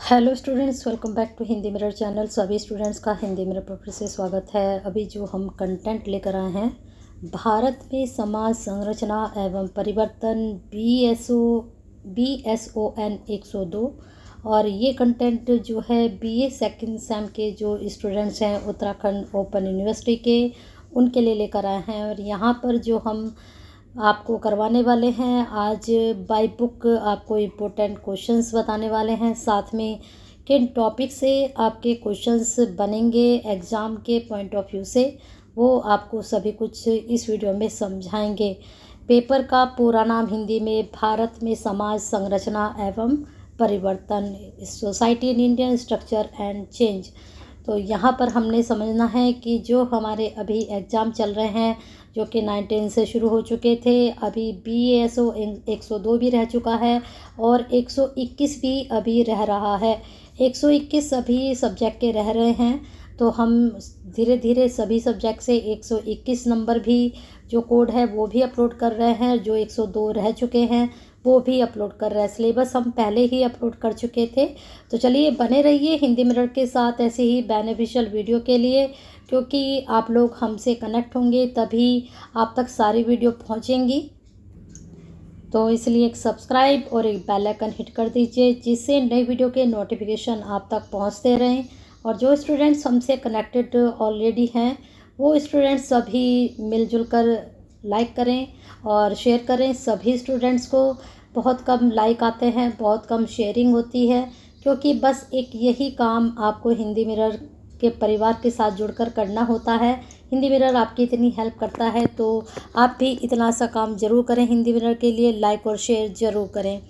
Hello students, welcome back to Hindi Mirror channel. सभी students का Hindi mirror पर फिर से स्वागत है। अभी जो हम कंटेंट लेकर आए हैं, भारत में समाज संरचना एवं परिवर्तन BSON 102। और ये कंटेंट जो है BA सेकेंड सेम के जो स्टूडेंट्स हैं उत्तराखंड ओपन यूनिवर्सिटी के, उनके लिए लेकर आए हैं। और यहाँ पर जो हम आपको करवाने वाले हैं आज बाय बुक, आपको इम्पोर्टेंट क्वेश्चंस बताने वाले हैं, साथ में किन टॉपिक से आपके क्वेश्चंस बनेंगे एग्ज़ाम के पॉइंट ऑफ व्यू से, वो आपको सभी कुछ इस वीडियो में समझाएंगे। पेपर का पूरा नाम हिंदी में भारत में समाज संरचना एवं परिवर्तन, society in Indian structure and change. तो यहाँ पर हमने समझना है कि जो हमारे अभी एग्ज़ाम चल रहे हैं, जो कि 19 से शुरू हो चुके थे, अभी BSO 102 भी रह चुका है और 121 भी अभी रह रहा है। 121 अभी सब्जेक्ट के रह रहे हैं, तो हम धीरे धीरे सभी सब्जेक्ट से 121 नंबर भी जो कोड है वो भी अपलोड कर रहे हैं। जो 102 रह चुके हैं वो भी अपलोड कर रहे हैं। सिलेबस हम पहले ही अपलोड कर चुके थे। तो चलिए बने रहिए हिंदी मिरर के साथ ऐसे ही बेनिफिशियल वीडियो के लिए, क्योंकि आप लोग हमसे कनेक्ट होंगे तभी आप तक सारी वीडियो पहुंचेंगी। तो इसलिए एक सब्सक्राइब और एक बेल आइकन हिट कर दीजिए, जिससे नई वीडियो के नोटिफिकेशन आप तक पहुंचते रहें। और जो स्टूडेंट्स हमसे कनेक्टेड ऑलरेडी हैं, वो स्टूडेंट्स सभी मिलजुल कर लाइक करें और शेयर करें। सभी स्टूडेंट्स को बहुत कम लाइक आते हैं, बहुत कम शेयरिंग होती है, क्योंकि बस एक यही काम आपको हिंदी मिरर के परिवार के साथ जुड़कर करना होता है। हिंदी मिरर आपकी इतनी हेल्प करता है, तो आप भी इतना सा काम ज़रूर करें हिंदी मिरर के लिए, लाइक और शेयर ज़रूर करें।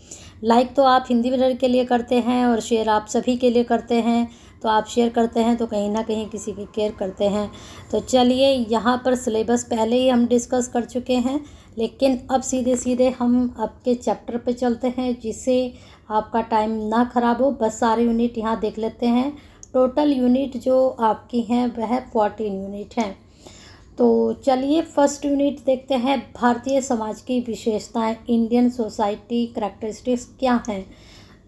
लाइक तो आप हिंदी मिरर के लिए करते हैं और शेयर आप सभी के लिए करते हैं। तो आप शेयर करते हैं तो कहीं ना कहीं किसी की केयर करते हैं। तो चलिए, यहाँ पर सिलेबस पहले ही हम डिस्कस कर चुके हैं, लेकिन अब सीधे सीधे हम आपके चैप्टर पे चलते हैं, जिससे आपका टाइम ना ख़राब हो। बस सारे यूनिट यहाँ देख लेते हैं। टोटल यूनिट जो आपकी हैं वह 14 यूनिट हैं। तो चलिए फर्स्ट यूनिट देखते हैं, भारतीय समाज की विशेषताएं, इंडियन सोसाइटी करैक्टरिस्टिक्स क्या हैं।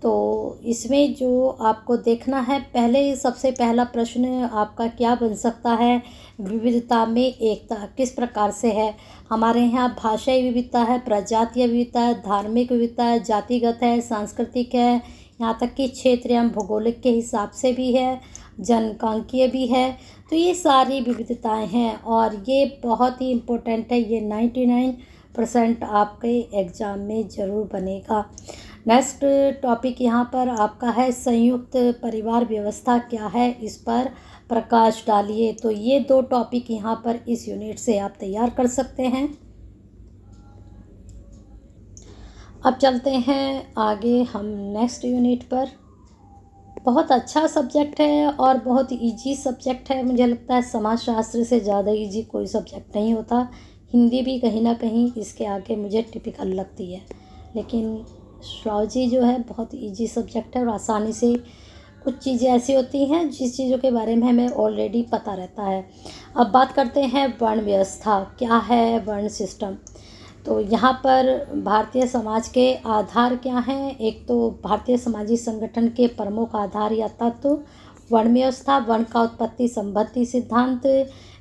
तो इसमें जो आपको देखना है, पहले सबसे पहला प्रश्न आपका क्या बन सकता है, विविधता में एकता किस प्रकार से है। हमारे यहाँ भाषाई विविधता है, प्रजातीय विविधता है, धार्मिक विविधता है, जातिगत है, सांस्कृतिक है, यहाँ तक कि क्षेत्र एवं भौगोलिक के हिसाब से भी है, जनकांकीय भी है। तो ये सारी विविधताएं हैं और ये बहुत ही इम्पोर्टेंट है। ये 99% आपके एग्ज़ाम में ज़रूर बनेगा। नेक्स्ट टॉपिक यहाँ पर आपका है, संयुक्त परिवार व्यवस्था क्या है, इस पर प्रकाश डालिए। तो ये दो टॉपिक यहाँ पर इस यूनिट से आप तैयार कर सकते हैं। अब चलते हैं आगे हम नेक्स्ट यूनिट पर। बहुत अच्छा सब्जेक्ट है और बहुत इजी सब्जेक्ट है। मुझे लगता है समाजशास्त्र से ज़्यादा इजी कोई सब्जेक्ट नहीं होता। हिंदी भी कहीं ना कहीं इसके आगे मुझे टिपिकल लगती है, लेकिन सोशियोलॉजी जो है बहुत इजी सब्जेक्ट है और आसानी से कुछ चीज़ें ऐसी होती हैं जिस चीज़ों के बारे में हमें ऑलरेडी पता रहता है। अब बात करते हैं वर्ण व्यवस्था क्या है, वर्ण सिस्टम। तो यहाँ पर भारतीय समाज के आधार क्या हैं। एक तो भारतीय समाजी संगठन के प्रमुख आधार या तत्व, वर्ण व्यवस्था, वर्ण का उत्पत्ति संबंधी सिद्धांत।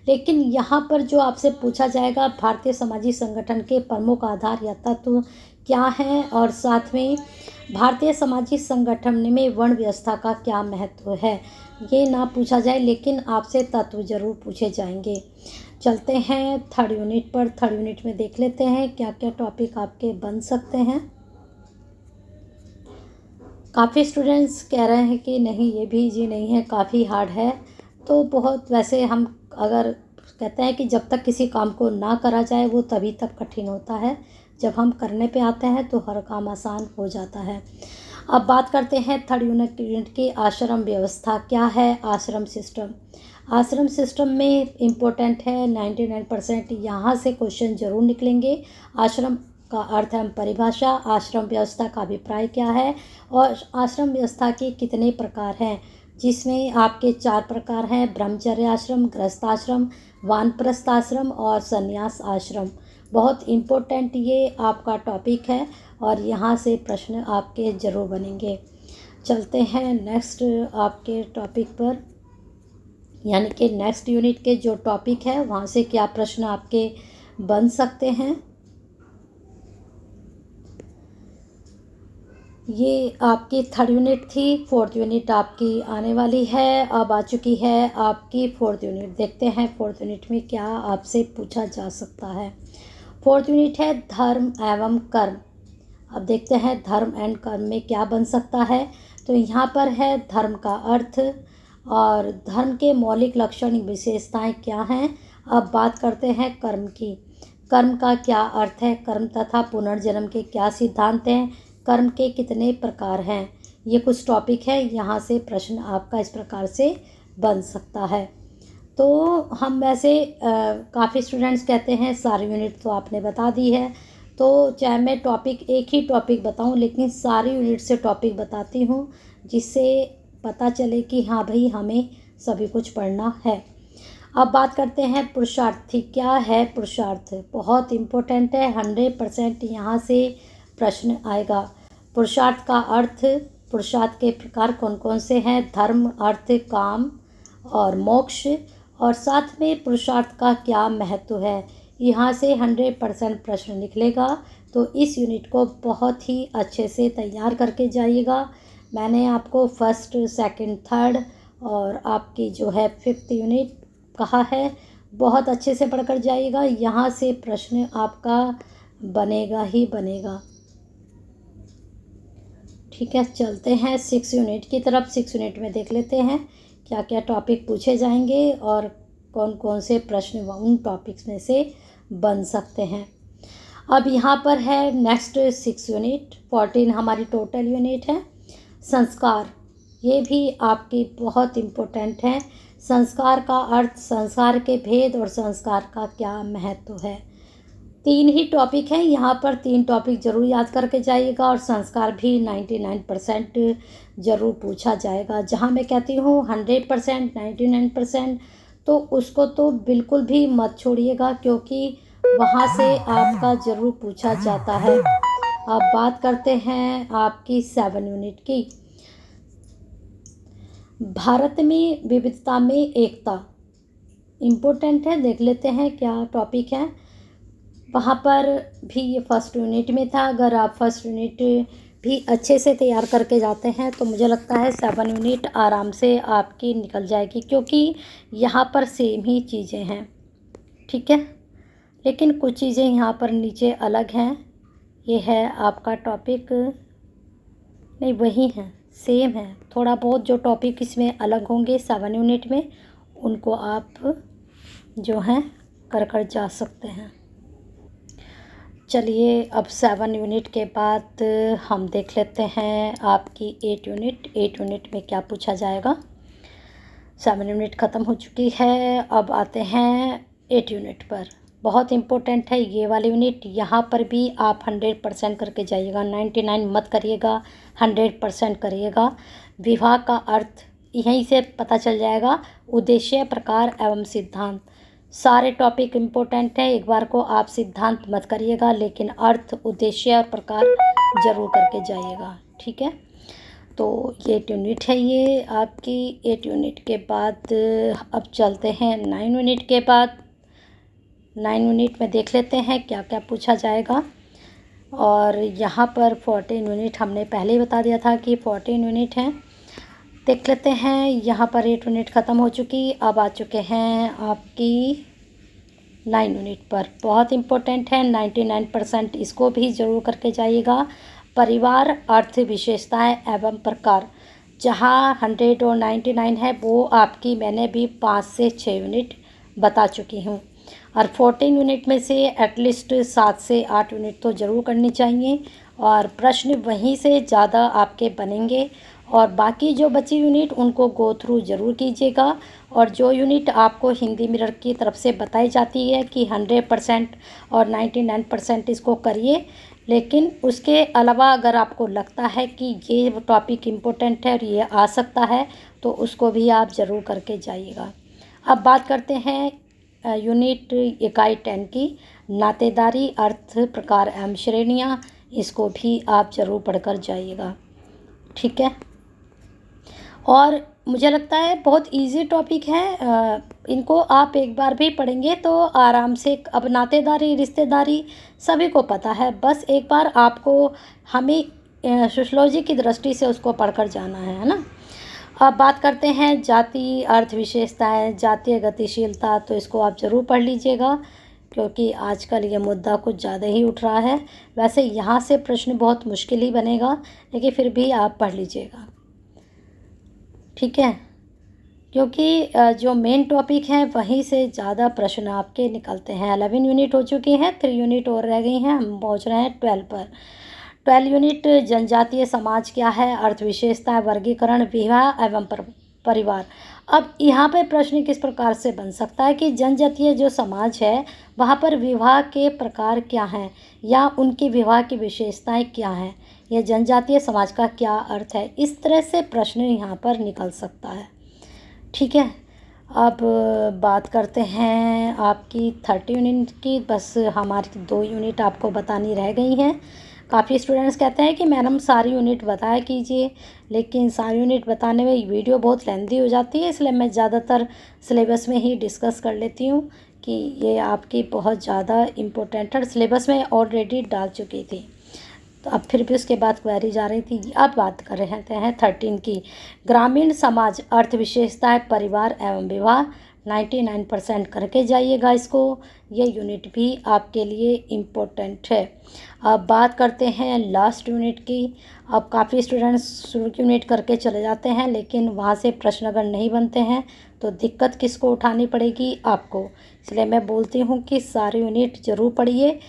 लेकिन यहाँ पर जो आपसे पूछा जाएगा, भारतीय समाजी संगठन के प्रमुख आधार या तत्व क्या हैं, और साथ में भारतीय समाजी संगठन में वर्ण व्यवस्था का क्या महत्व है, ये ना पूछा जाए, लेकिन आपसे तत्व जरूर पूछे जाएंगे। चलते हैं थर्ड यूनिट पर। थर्ड यूनिट में देख लेते हैं क्या क्या टॉपिक आपके बन सकते हैं। काफ़ी स्टूडेंट्स कह रहे हैं कि नहीं ये भी इजी नहीं है, काफ़ी हार्ड है। तो बहुत वैसे हम अगर कहते हैं कि जब तक किसी काम को ना करा जाए वो तभी तक कठिन होता है, जब हम करने पे आते हैं तो हर काम आसान हो जाता है। अब बात करते हैं थर्ड यूनिट की, आश्रम व्यवस्था क्या है, आश्रम सिस्टम। आश्रम सिस्टम में इम्पोर्टेंट है, 99% यहाँ से क्वेश्चन जरूर निकलेंगे। आश्रम का अर्थ एवं परिभाषा, आश्रम व्यवस्था का अभिप्राय क्या है, और आश्रम व्यवस्था के कितने प्रकार हैं, जिसमें आपके 4 प्रकार हैं, ब्रह्मचर्य आश्रम, गृहस्थ आश्रम, वानप्रस्थ आश्रम और संन्यास आश्रम। बहुत इम्पोर्टेंट ये आपका टॉपिक है और यहाँ से प्रश्न आपके ज़रूर बनेंगे। चलते हैं नेक्स्ट आपके टॉपिक पर, यानी कि नेक्स्ट यूनिट के जो टॉपिक है वहाँ से क्या प्रश्न आपके बन सकते हैं। ये आपकी थर्ड यूनिट थी, फोर्थ यूनिट आपकी आने वाली है। अब आ चुकी है आपकी फोर्थ यूनिट। देखते हैं फोर्थ यूनिट में क्या आपसे पूछा जा सकता है। फोर्थ यूनिट है धर्म एवं कर्म। अब देखते हैं धर्म एंड कर्म में क्या बन सकता है। तो यहाँ पर है धर्म का अर्थ और धर्म के मौलिक लक्षण विशेषताएं क्या हैं। अब बात करते हैं कर्म की। कर्म का क्या अर्थ है, कर्म तथा पुनर्जन्म के क्या सिद्धांत हैं, कर्म के कितने प्रकार हैं। ये कुछ टॉपिक है, यहाँ से प्रश्न आपका इस प्रकार से बन सकता है। तो हम वैसे काफ़ी स्टूडेंट्स कहते हैं सारी यूनिट तो आपने बता दी है, तो चाहे मैं टॉपिक एक ही टॉपिक बताऊं लेकिन सारी यूनिट से टॉपिक बताती हूं, जिससे पता चले कि हाँ भाई हमें सभी कुछ पढ़ना है। अब बात करते हैं पुरुषार्थी। क्या है पुरुषार्थ, बहुत इम्पोर्टेंट है, 100% यहाँ से प्रश्न आएगा। पुरुषार्थ का अर्थ, पुरुषार्थ के प्रकार कौन कौन से हैं, धर्म, अर्थ, काम और मोक्ष, और साथ में पुरुषार्थ का क्या महत्व है। यहाँ से 100% प्रश्न निकलेगा, तो इस यूनिट को बहुत ही अच्छे से तैयार करके जाइएगा। मैंने आपको फर्स्ट, सेकंड, थर्ड और आपकी जो है फिफ्थ यूनिट कहा है, बहुत अच्छे से पढ़कर जाइएगा। यहाँ से प्रश्न आपका बनेगा ही बनेगा। ठीक है, चलते हैं सिक्स यूनिट की तरफ। सिक्स यूनिट में देख लेते हैं क्या क्या टॉपिक पूछे जाएंगे और कौन कौन से प्रश्न उन टॉपिक्स में से बन सकते हैं। अब यहाँ पर है नेक्स्ट सिक्स यूनिट, 14 हमारी टोटल यूनिट है। संस्कार, ये भी आपकी बहुत इम्पोर्टेंट है। संस्कार का अर्थ, संस्कार के भेद और संस्कार का क्या महत्व है। 3 ही टॉपिक हैं यहाँ पर, 3 टॉपिक ज़रूर याद करके जाइएगा और संस्कार भी 99% ज़रूर पूछा जाएगा। जहाँ मैं कहती हूँ 100%, 99%, तो उसको तो बिल्कुल भी मत छोड़िएगा, क्योंकि वहाँ से आपका ज़रूर पूछा जाता है। अब बात करते हैं आपकी 7 यूनिट की। भारत में विविधता में एकता, इम्पोर्टेंट है, देख लेते हैं क्या टॉपिक है। वहाँ पर भी ये फर्स्ट यूनिट में था। अगर आप फर्स्ट यूनिट भी अच्छे से तैयार करके जाते हैं तो मुझे लगता है 7 यूनिट आराम से आपकी निकल जाएगी, क्योंकि यहाँ पर सेम ही चीज़ें हैं। ठीक है, लेकिन कुछ चीज़ें यहाँ पर नीचे अलग हैं। ये है आपका टॉपिक, नहीं वही है, सेम है। थोड़ा बहुत जो टॉपिक इसमें अलग होंगे 7 यूनिट में, उनको आप जो हैं कर जा सकते हैं। चलिए अब 7 यूनिट के बाद हम देख लेते हैं आपकी 8 यूनिट। 8 यूनिट में क्या पूछा जाएगा। 7 यूनिट ख़त्म हो चुकी है, अब आते हैं 8 यूनिट पर। बहुत इम्पोर्टेंट है ये वाली यूनिट। यहाँ पर भी आप 100% करके जाइएगा, 99 मत करिएगा, 100% करिएगा। विवाह का अर्थ यहीं से पता चल जाएगा। उद्देश्य, प्रकार एवं सिद्धांत, सारे टॉपिक इम्पोर्टेंट है। एक बार को आप सिद्धांत मत करिएगा, लेकिन अर्थ, उद्देश्य और प्रकार ज़रूर करके जाइएगा। ठीक है, तो ये 8 यूनिट है ये आपकी। 8 यूनिट के बाद अब चलते हैं 9 यूनिट के बाद। 9 यूनिट में देख लेते हैं क्या क्या पूछा जाएगा। और यहाँ पर 14 यूनिट हमने पहले ही बता दिया था कि 14 यूनिट हैं। देख लेते हैं, यहाँ पर 8 यूनिट ख़त्म हो चुकी, अब आ चुके हैं आपकी 9 यूनिट पर। बहुत इम्पोर्टेंट है, 99% इसको भी ज़रूर करके जाइएगा। परिवार, अर्थ, विशेषताएं एवं प्रकार, जहाँ 100 और 99 है वो आपकी मैंने भी 5 से 6 यूनिट बता चुकी हूँ। और 14 यूनिट में से एटलीस्ट 7 से 8 यूनिट तो ज़रूर करनी चाहिए, और प्रश्न वहीं से ज़्यादा आपके बनेंगे। और बाकी जो बची यूनिट उनको गो थ्रू ज़रूर कीजिएगा। और जो यूनिट आपको हिंदी मिरर की तरफ से बताई जाती है कि 100% और 99% इसको करिए, लेकिन उसके अलावा अगर आपको लगता है कि ये टॉपिक इम्पोर्टेंट है और ये आ सकता है, तो उसको भी आप ज़रूर करके जाइएगा। अब बात करते हैं यूनिट इकाई 10 की, नातेदारी, अर्थ, प्रकार एवं श्रेणियाँ। इसको भी आप ज़रूर पढ़कर जाइएगा। ठीक है, और मुझे लगता है बहुत इजी टॉपिक है। इनको आप एक बार भी पढ़ेंगे तो आराम से, अब नातेदारी रिश्तेदारी सभी को पता है, बस एक बार आपको हमें सोशलॉजी की दृष्टि से उसको पढ़कर जाना है ना। अब बात करते हैं जाति अर्थ विशेषताएं, जातीय गतिशीलता, तो इसको आप ज़रूर पढ़ लीजिएगा क्योंकि आजकल ये मुद्दा कुछ ज़्यादा ही उठ रहा है। वैसे यहाँ से प्रश्न बहुत मुश्किल ही बनेगा, लेकिन फिर भी आप पढ़ लीजिएगा, ठीक है, क्योंकि जो मेन टॉपिक है वहीं से ज़्यादा प्रश्न आपके निकलते हैं। 11 यूनिट हो चुकी हैं, 3 यूनिट और रह गई हैं, हम पहुंच रहे हैं 12 पर। 12 यूनिट जनजातीय समाज क्या है, अर्थ विशेषता, वर्गीकरण, विवाह एवं परिवार। अब यहाँ पे प्रश्न किस प्रकार से बन सकता है कि जनजातीय जो समाज है वहाँ पर विवाह के प्रकार क्या हैं या उनकी विवाह की विशेषताएं क्या हैं, या जनजातीय समाज का क्या अर्थ है, इस तरह से प्रश्न यहाँ पर निकल सकता है, ठीक है। अब बात करते हैं आपकी 30 यूनिट की। बस हमारी 2 यूनिट आपको बतानी रह गई हैं। काफ़ी स्टूडेंट्स कहते हैं कि मैडम सारी यूनिट बताया कीजिए, लेकिन सारी यूनिट बताने में वीडियो बहुत लेंथी हो जाती है, इसलिए मैं ज़्यादातर सिलेबस में ही डिस्कस कर लेती हूँ कि ये आपकी बहुत ज़्यादा इम्पोर्टेंट है। सिलेबस में ऑलरेडी डाल चुकी थी, तो अब फिर भी उसके बाद क्वेरी जा रही थी। अब बात कर रहे हैं 13 की, ग्रामीण समाज, अर्थ विशेषताएं, परिवार एवं विवाह। 99% करके जाइएगा इसको, ये यूनिट भी आपके लिए इम्पोर्टेंट है। अब बात करते हैं लास्ट यूनिट की। अब काफ़ी स्टूडेंट्स शुरू की यूनिट करके चले जाते हैं, लेकिन वहाँ से प्रश्न अगर नहीं बनते हैं तो दिक्कत किसको उठानी पड़ेगी, आपको। इसलिए मैं बोलती हूँ कि सारी यूनिट ज़रूर पढ़िए,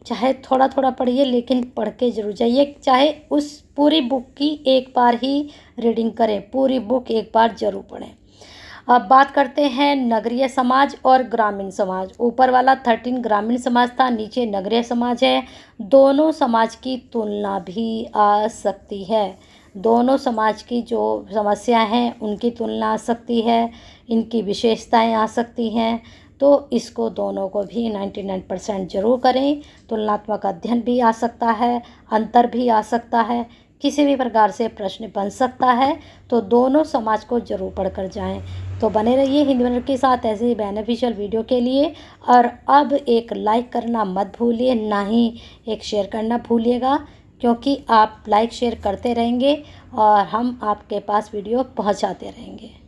चाहे थोड़ा थोड़ा पढ़िए लेकिन पढ़ के जरूर जाइए, चाहे उस पूरी बुक की एक बार ही रीडिंग करें, पूरी बुक एक बार जरूर पढ़ें। अब बात करते हैं नगरीय समाज और ग्रामीण समाज। ऊपर वाला 13 ग्रामीण समाज था, नीचे नगरीय समाज है। दोनों समाज की तुलना भी आ सकती है, दोनों समाज की जो समस्याएं हैं उनकी तुलना आ सकती है, इनकी विशेषताएं आ सकती हैं, तो इसको दोनों को भी 99% ज़रूर करें। तुलनात्मक अध्ययन भी आ सकता है, अंतर भी आ सकता है, किसी भी प्रकार से प्रश्न बन सकता है, तो दोनों समाज को ज़रूर पढ़कर जाएं। तो बने रहिए हिंदी मीडियम के साथ ऐसे ही बेनिफिशियल वीडियो के लिए। और अब एक लाइक करना मत भूलिए, ना ही एक शेयर करना भूलिएगा, क्योंकि आप लाइक शेयर करते रहेंगे और हम आपके पास वीडियो पहुंचाते रहेंगे।